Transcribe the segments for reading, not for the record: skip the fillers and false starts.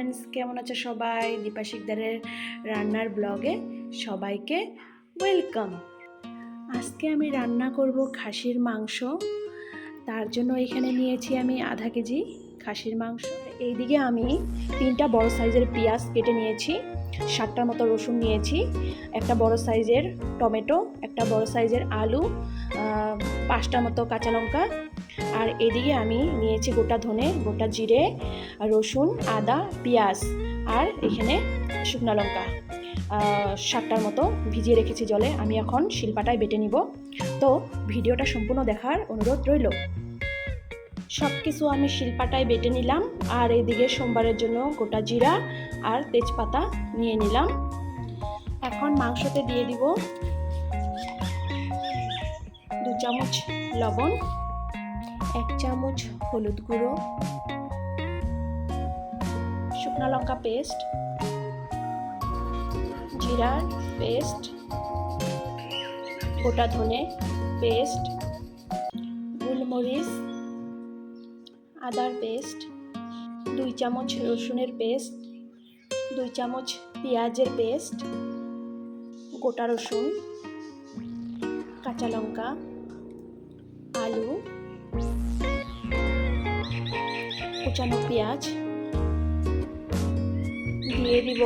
Friends, কেমন আছে সবাই? দীপা শিকদারের রান্নার ব্লগে সবাইকে ওয়েলকাম। আজকে আমি রান্না করব খাসির মাংস। তার জন্য এখানে নিয়েছি আমি আধা কেজি খাসির মাংস। এইদিকে আমি 3টা বড় সাইজের পেঁয়াজ কেটে নিয়েছি, 7টার মতো রসুন নিয়েছি, একটা বড় সাইজের টমেটো, একটা বড় সাইজের আলু, 5টার মতো কাঁচা লঙ্কা। আর এদিকে আমি নিয়েছি গোটা ধনে, গোটা জিরে, রসুন, আদা, পেঁয়াজ, আর এখানে শুকনো লঙ্কা 7টার মতো ভিজিয়ে রেখেছি জলে। আমি এখন শিলপাটায় বেটে নিব। তো ভিডিওটা সম্পূর্ণ দেখার অনুরোধ রইল। সব কিছু আমি শিলপাটায় বেটে নিলাম। আর এদিকে সোমবারের জন্য গোটা জিরা আর তেজপাতা নিয়ে নিলাম। এখন মাংসতে দিয়ে দিব 2 চামচ লবণ, 1 চামচ হলুদ গুঁড়ো, শুকনো লঙ্কা পেস্ট, জিরার পেস্ট, গোটা ধনে পেস্ট, গোলমরিচ, আদার পেস্ট, 2 চামচ রসুনের পেস্ট, 2 চামচ পেঁয়াজের পেস্ট, গোটা রসুন, কাঁচা লঙ্কা, আলু, কুচানো পেঁয়াজ, দিয়ে দিব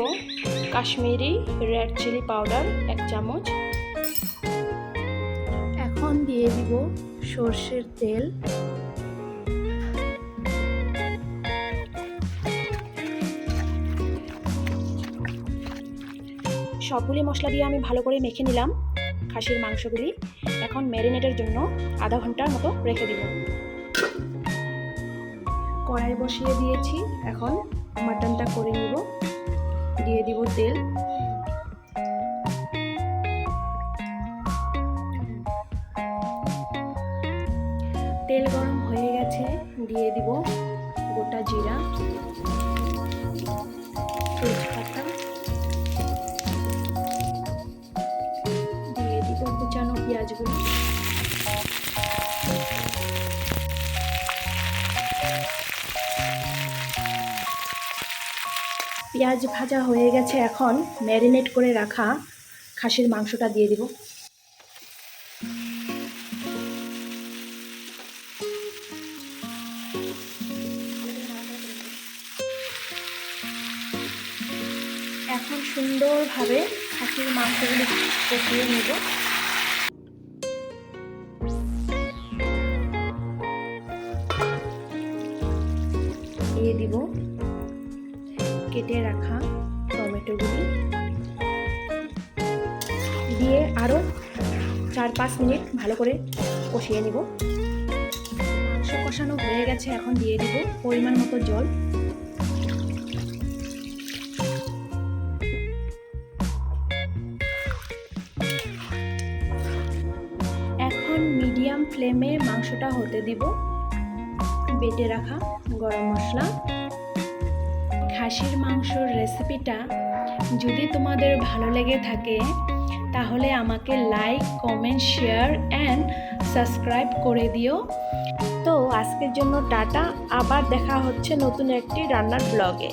কাশ্মীরি রেড চিলি পাউডার 1 চামচ। এখন দিয়ে দিব সরষের তেল, সবগুলি মশলা দিয়ে আমি ভালো করে মেখে নিলাম খাসির মাংসগুলি। এখন ম্যারিনেটের জন্য আধা ঘন্টার মতো রেখে দিব। কড়াই বসিয়ে দিয়েছি, এখন মাটনটা করে নিব। দিয়ে দিব তেল, তেল গরম হয়ে গেছে, দিয়ে দিব গোটা জিরা, তেজপাতা, দিয়ে দিব কুচানো পেঁয়াজগুলো। পেঁয়াজ ভাজা হয়ে গেছে, এখন ম্যারিনেট করে রাখা খাসির মাংসটা দিয়ে দিব। এখন সুন্দরভাবে খাসির মাংসগুলি কষিয়ে নেব। দিয়ে দিব কেটে রাখা টমেটোগুলি, দিয়ে আরও 4-5 মিনিট ভালো করে কষিয়ে নিব। মাংস কষানো হয়ে গেছে, এখন দিয়ে দিব পরিমাণ মতো জল। এখন মিডিয়াম ফ্লেমে মাংসটা হতে দিব। বেটে রাখা গরম মশলা। খাসির মাংসর রেসিপিটা যদি তোমাদের ভালো লেগে থাকে তাহলে আমাকে like, comment, share and subscribe করে দিও। তো আজকের জন্য টাটা, আবার দেখা হচ্ছে নতুন একটি রান্নার ব্লগে।